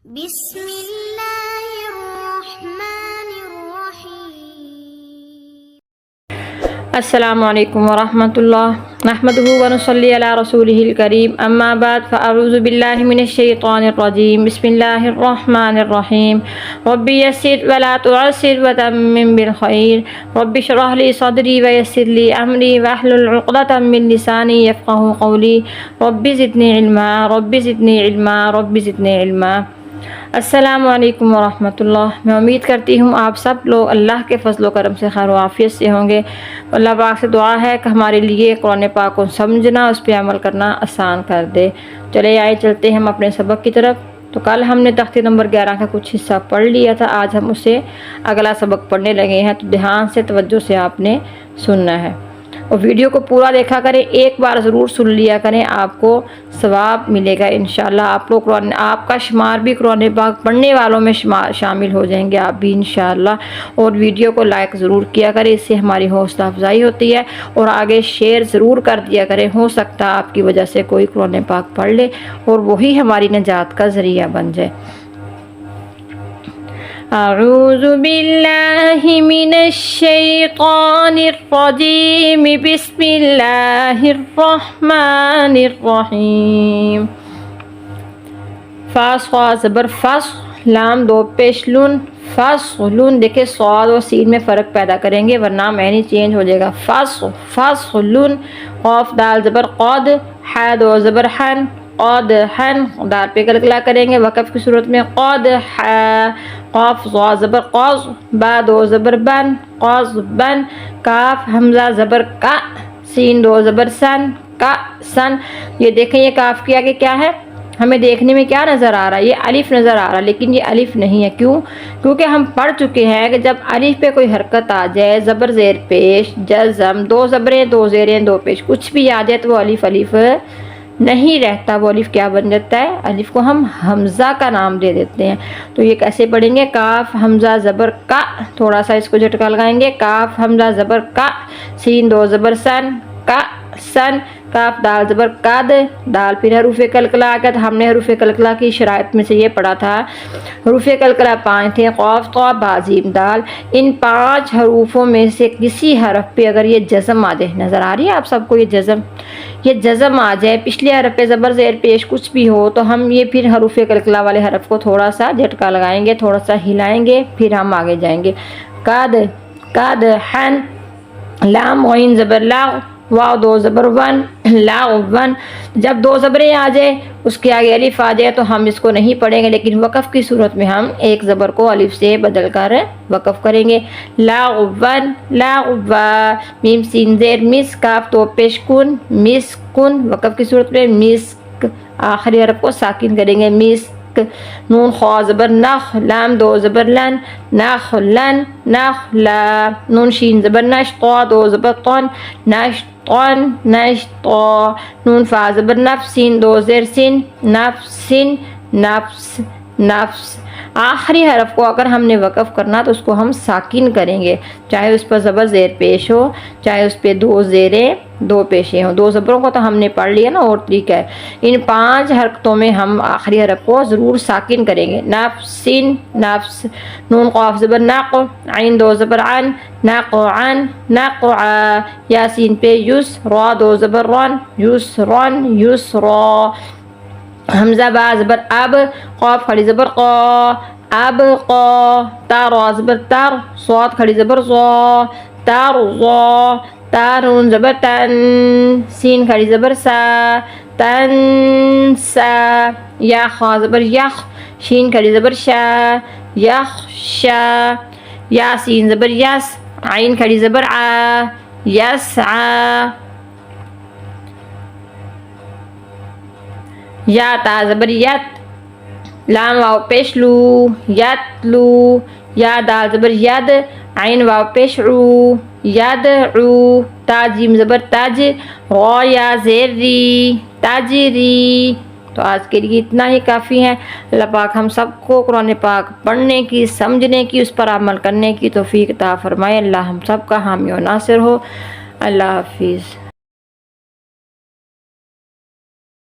بسم اللہ الرحمن الرحیم۔ السلام علیکم ورحمۃ اللہ نحمدہ ونصلی علی رسولہ الکریم اما بعد فاعوذ باللہ من الشیطان الرجیم بسم اللہ الرحمن الرحیم رب یسر ولا تعسر وتمم بالخیر رب اشرح لی صدری ویسر لی امری واحلل عقدۃ من لسانی یفقهوا قولی رب زدنی علما رب زدنی علما رب زدنی علما۔ السلام علیکم ورحمۃ اللہ۔ میں امید کرتی ہوں آپ سب لوگ اللہ کے فضل و کرم سے خیر و عافیت سے ہوں گے۔ اللہ پاک سے دعا ہے کہ ہمارے لیے قرآن پاک کو سمجھنا، اس پہ عمل کرنا آسان کر دے۔ چلے آئے چلتے ہیں ہم اپنے سبق کی طرف۔ تو کل ہم نے تختی نمبر 11 کا کچھ حصہ پڑھ لیا تھا، آج ہم اسے اگلا سبق پڑھنے لگے ہیں، تو دھیان سے توجہ سے آپ نے سننا ہے اور ویڈیو کو پورا دیکھا کریں، ایک بار ضرور سن لیا کریں، آپ کو ثواب ملے گا انشاءاللہ۔ آپ لوگ آپ کا شمار بھی قرآن پاک پڑھنے والوں میں شامل ہو جائیں گے آپ بھی انشاءاللہ۔ اور ویڈیو کو لائک ضرور کیا کریں، اس سے ہماری حوصلہ افزائی ہوتی ہے، اور آگے شیئر ضرور کر دیا کریں، ہو سکتا ہے آپ کی وجہ سے کوئی قرآن پاک پڑھ لے اور وہی ہماری نجات کا ذریعہ بن جائے۔ اعوذ باللہ من الشیطان الرجیم بسم اللہ الرحمن الرحیم۔ فاس خا زبر فس، لام دو پیش لن، فصلن۔ دیکھیں صاد اور سین میں فرق پیدا کریں گے ورنہ معنی چینج ہو جائے گا۔ فصلن، قاف دال زبر قد، ح دو زبر حن، قد حن، دال پہ کلکلا کریں گے وقف کی صورت میں قد ح، قاف ضا زبر قاز، با دو زبر بن، قاز بن، کاف حمزہ زبر کا، سین دو زبر سن، کا سن۔ یہ دیکھیں یہ کاف کے آگے کیا ہے، ہمیں دیکھنے میں کیا نظر آ رہا ہے، یہ الف نظر آ رہا ہے، لیکن یہ الف نہیں ہے۔ کیوں؟ کیونکہ ہم پڑھ چکے ہیں کہ جب الف پہ کوئی حرکت آ جائے، زبر زیر پیش، جزم، دو زبریں دو زیریں دو پیش، کچھ بھی آ جائے تو وہ الف نہیں رہتا، وہ الف کیا بن جاتا ہے، الف کو ہم حمزہ کا نام دے دیتے ہیں۔ تو یہ کیسے پڑھیں گے، کاف حمزہ زبر کا، تھوڑا سا اس کو جھٹکا لگائیں گے، کاف حمزہ زبر کا، سین دو زبر سن، کا سن، کاف دال زبر قد، دال پھر حروف قلقلہ آ گیا۔ تو ہم نے حروف قلقلہ کی شرائط میں سے یہ پڑھا تھا، حروف قلقلہ 5 تھے، قاف طا با جیم دال۔ ان 5 حروفوں میں سے کسی حرف پہ اگر یہ جزم آ جائے، نظر آ رہی ہے آپ سب کو یہ جزم آ جائے، پچھلے حرف پہ زبر زیر پیش کچھ بھی ہو، تو ہم یہ پھر حروف قلقلہ والے حرف کو تھوڑا سا جھٹکا لگائیں گے، تھوڑا سا ہلائیں گے، پھر ہم آگے جائیں گے۔ قد، قد حن، لام غین زبر لاغ، واو دو زبر ون، لاغ ون۔ جب دو زبریں آ جائے اس کے آگے الف آ جائے تو ہم اس کو نہیں پڑھیں گے، لیکن وقف کی صورت میں ہم ایک زبر کو الف سے بدل کر وقف کریں گے۔ لاغ ون، لاغ وا، میم سین زیر مس، کاف تو پیش کن، مس کن، وقف کی صورت میں مسک، آخری حرف کو ساکن کریں گے، مسک۔ نون خا زبر نخ، لام دو زبر لن، نخ لن، نخ لا، نون شین زبر نش، طا دو زبر طن، نش طن، نش طا، نون فا زبر نفس، سین دو زیر سن، نفس، نفس، نفس۔ آخری حرف کو اگر ہم نے وقف کرنا تو اس کو ہم ساکن کریں گے، چاہے اس پر زبر زیر پیش ہو، چاہے اس پہ دو زیریں دو پیشیں ہوں۔ دو زبروں کو تو ہم نے پڑھ لیا نا، اور طریقہ ہے۔ ان 5 حرکتوں میں ہم آخری حرف کو ضرور ساکن کریں گے۔ نفس، نفس، نون قاف زبر نق، عین دو زبر عن، نقعن، نقع، یاسین پہ یس، را دو زبر رن، یسرن، یسرا، حمزہ با زبر اب، قاف کھڑی زبر قا، اب قا، تا را زبر تر، صاد کھڑی زبر ضا، تر ضا، تا نون زبر تن، سین کھڑی زبر سا، تن سا، یا خا زبر یخ، شین کھڑی زبر شا، یخ شا، یا سین زبر یس، عین کھڑی زبر آ، یس آ، یا تا زبر یت، لام واو پیش لو، یت لو، یا دال زبر ید، عین واو پیش عو، ید عو، تا جیم زبر تج، غا یا زیر ری، تجری۔ تو آج کے لیے اتنا ہی کافی ہے۔ اللہ پاک ہم سب کو قرآن پاک پڑھنے کی، سمجھنے کی، اس پر عمل کرنے کی توفیق عطا فرمائے۔ اللہ ہم سب کا حامی و ناصر ہو۔ اللہ حافظ۔